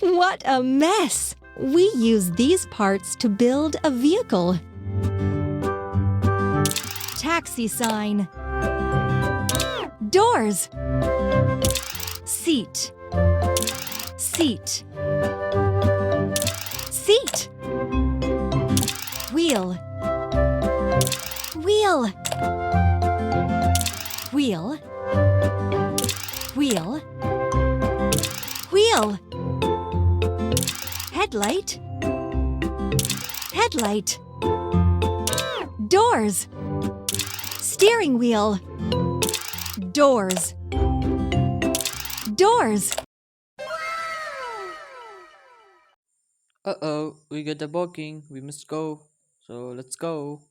What a mess! We use these parts to build a vehicle. Taxi sign. Doors. Seat. Seat. Seat. Wheel. Wheel. Wheel. Wheel. Wheel. Headlight. Headlight. Doors. Steering wheel. Doors. Doors. Uh-oh, we got a booking. We must go. So let's go.